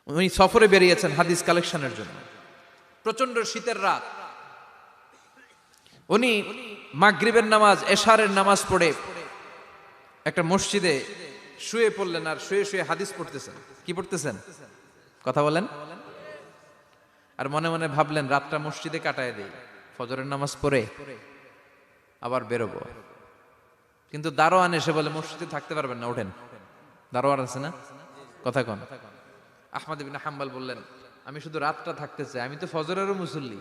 উনি সফরে বেরিয়েছেন হাদিস কালেকশনের জন্য। প্রচন্ড শীতের রাত, উনি মাগরিবের নামাজ, এশারের নামাজ পড়ে একটা মসজিদে শুয়ে পড়লেন, আর শুয়ে শুয়ে হাদিস পড়তেছেন। কি পড়তেছেন? কথা বলেন। আর মনে মনে ভাবলেন রাতটা মসজিদে কাটায় দেই, ফজরের নামাজ পড়ে আবার বেরোবো। কিন্তু দারোয়ান এসে বলে মসজিদে থাকতে পারবেন না, ওঠেন। দারোয়ান আছে না? কথা কন। আহমদ ইবনে হাম্বল বললেন, আমি শুধু রাতটা থাকতে চাই, আমি তো ফজরেরও মুসল্লি,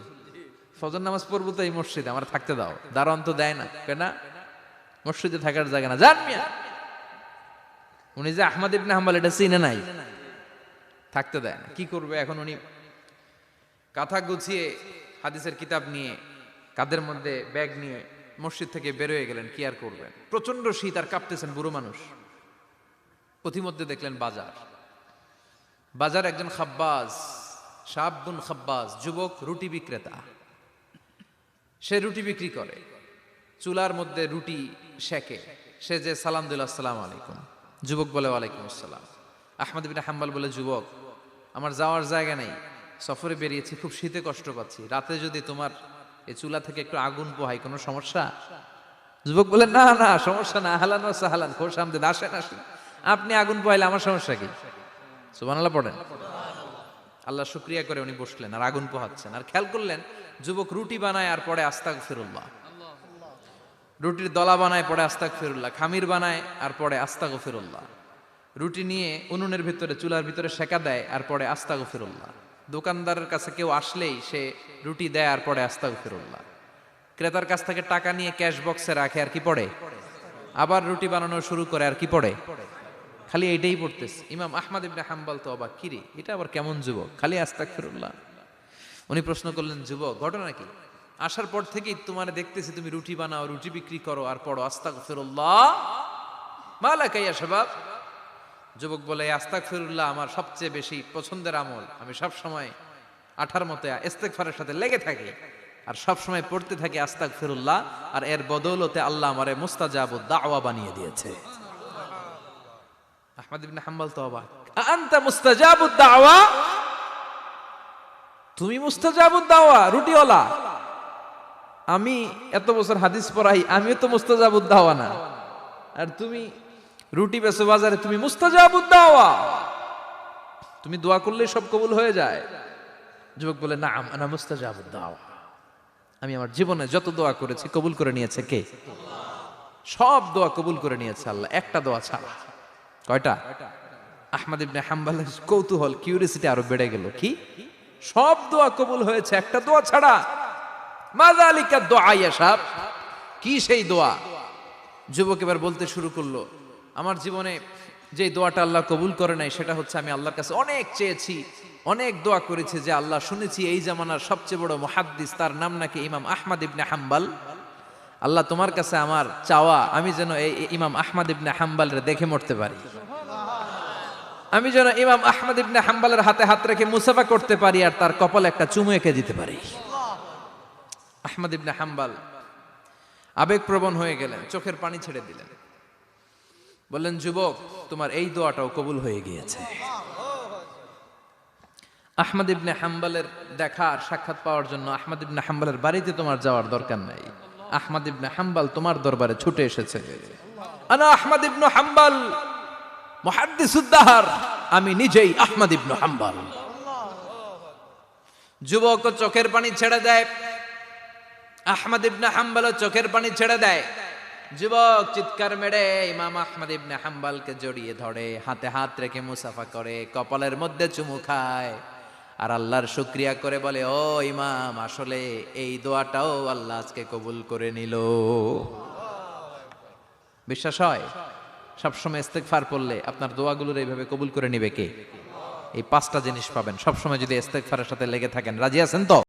ফজর নামাজ পড়বো তো এই মসজিদে, আমার থাকতে দাও। দারোয়ান তো দেয় না, কেন? মসজিদে থাকার জায়গা না, জান মিয়া। উনি যে আহমদ ইবনে হাম্বল এটা চিনে নাই, থাকতে দেয় না। কি করবে এখন? উনি কাঁথা গুছিয়ে হাদিসের কিতাব নিয়ে কাঁধের মধ্যে ব্যাগ নিয়ে মসজিদ থেকে বেরোয় গেলেন। কি আর করবেন, প্রচন্ড শীত, আর কাঁপতেছেন, বুড়ো মানুষ। পথিমধ্যে দেখলেন বাজার। বাজার একজন খাব্বাজ, শাবুন খাব্বাজ, যুবক রুটি বিক্রেতা। সে রুটি বিক্রি করে, চুলার মধ্যে রুটি সেকে। সে যে সালাম দিল, আসসালামু আলাইকুম। যুবক বলে, ওয়ালাইকুম আসসালাম। আহমদ ইবনে হাম্বল বলে, যুবক, আমার যাওয়ার জায়গা নেই, সফরে বেরিয়েছি, খুব শীতে কষ্ট পাচ্ছি, রাতে যদি তোমার এই চুলা থেকে একটু আগুন পোহাই, কোনো সমস্যা? যুবক বলে, না না, সমস্যা না, আহলান ওয়া সাহলান, খোশ আমদেদ, আসেন আসেন, আপনি আগুন পোহাইলে আমার সমস্যা কি? সুবহানাল্লাহ পড়েন। আল্লাহ শুকরিয়া করে উনি বসলেন আর আগুন পোহাচ্ছেন। আর খেয়াল করলেন যুবক রুটি বানায় আর পড়ে আস্তাগফিরুল্লাহ, রুটির দলা বানায় পড়ে আস্তাগফিরুল্লাহ, খামির বানায় আর পড়ে আস্তাগফিরুল্লাহ, রুটি নিয়ে উনুনের ভিতরে, চুলার ভিতরে সেকা দেয় আর পড়ে আস্তাগফিরুল্লাহ। দোকানদারের কাছে কেউ আসলেই সে রুটি দেয় আর পড়ে আস্তাগফিরুল্লাহ। ক্রেতার কাছ থেকে টাকা নিয়ে ক্যাশ বক্সে রাখে আর কি পড়ে? আবার রুটি বানানো শুরু করে আর কি পড়ে? খালি এইটাই পড়তেছে। ইমাম আহমদ ইবনে হাম্বল তো অবাক, কিরে এটা আবার কেমন যুবক, খালি আস্তাগফিরুল্লাহ। উনি প্রশ্ন করলেন, যুবক ঘটনা কি? আসার পর থেকেই তোমার দেখতেছি তুমি রুটি বানাও, রুটি বিক্রি করো আর পড়ো আস্তাগফিরুল্লাহ, মালাকা ইয়া শাবাব? যুবক বলে, আস্তাগফিরুল্লাহ আমার সবচেয়ে বেশি পছন্দের আমল, আমি সব সময় আঠার মতো ইস্তেগফারের সাথে লেগে থাকি আর সব সময় পড়তে থাকি আস্তাগফিরুল্লাহ, আর এর বদৌলতে আল্লাহ আমারে মুস্তাজাবুদ দাওয়া বানিয়ে দিয়েছে। আহমদ ইবনে হাম্বল তো অবাক, আনতা মুস্তাজাবুদ দাওয়া? তুমি মুস্তাজাবুদ দাওয়া, রুটিওয়ালা? আমি এত বছর হাদিস পড়াই, আমিও তো মুস্তাজাবুদ দাওয়া না, আর তুমি রুটি বেচো বাজারে, তুমি মুস্তাজাবুদ দাওয়া? তুমি দোয়া করলেই সব কবুল হয়ে যায়? যুবক বলে, নাম আনা মুস্তাজাবুদ দাওয়া, আমি আমার জীবনে যত দোয়া করেছি কবুল করে নিয়েছে কে? সব দোয়া কবুল করে নিয়েছে আল্লাহ, একটা দোয়া ছাড়া। কয়টা? আহমদ ইবনে হাম্বলের কৌতূহল, কিউরিয়াসিটি আরো বেড়ে গেল। কি? সব দোয়া কবুল হয়েছে, একটা দোয়া ছাড়া? মাযালিকা দোয়া ইয়া শাব, কি সেই দোয়া? যুবক এবার বলতে শুরু করলো, আমার জীবনে যে দোয়াটা আল্লাহ কবুল করে নাই সেটা হচ্ছে, আমি আল্লাহর কাছে অনেক চেয়েছি, অনেক দোয়া করেছি যে আল্লাহ, শুনেছি এই জামানার সবচেয়ে বড় মুহাদ্দিস, তার নাম নাকি ইমাম আহমদ ইবনে হাম্বল। আল্লাহ তোমার কাছে আমার চাওয়া, আমি যেন এই ইমাম আহমদ ইবনে হাম্বলের দেখে মরতে পারি, আমি যেন ইমাম আহমদ ইবনে হাম্বলের হাতে হাত রেখে মুসাফা করতে পারি আর তার কপালে একটা চুমু এঁকে দিতে পারি। আহমদ ইবনে হাম্বল আবেগপ্রবণ হয়ে গেলেন, চোখের পানি ছেড়ে দিলেন, বললেন, যুবক তোমার এই দোয়াটাও কবুল হয়ে গিয়েছে। আহমদ ইবনে হাম্বলের দেখা আর সাক্ষাৎ পাওয়ার জন্য আহমদ ইবনে হাম্বলের বাড়িতে তোমার যাওয়ার দরকার নাই, আহমদ ইবনে হাম্বল তোমার দরবারে ছুটে এসেছে। আনা আহমদ ইবনে হাম্বল মুহাদ্দিসুদ দাহর, আমি নিজেই আহমদ ইবনে হাম্বল। যুবক চোখের পানি ছেড়ে দেয়, আহমদ ইবনে হাম্বল চোখের পানি ছেড়ে দেয়। যুবক চিৎকার মেরে ইমাম আহমদ ইবনে হাম্বলকে জড়িয়ে ধরে, হাতে হাত রেখে মুসাফা করে, কপালের মধ্যে চুমু খায় আর আল্লাহর শুকরিয়া করে বলে, ও ইমাম, আসলে এই দোয়াটাও আল্লাহ আজকে কবুল করে নিল। বিশ্বাস হয়? সবসময় ইস্তেগফার পড়লে আপনার দোয়াগুলোর এইভাবে কবুল করে নিবে কে? এই 5টা জিনিস পাবেন সবসময় যদি ইস্তেগফারের সাথে লেগে থাকেন। রাজি আছেন তো?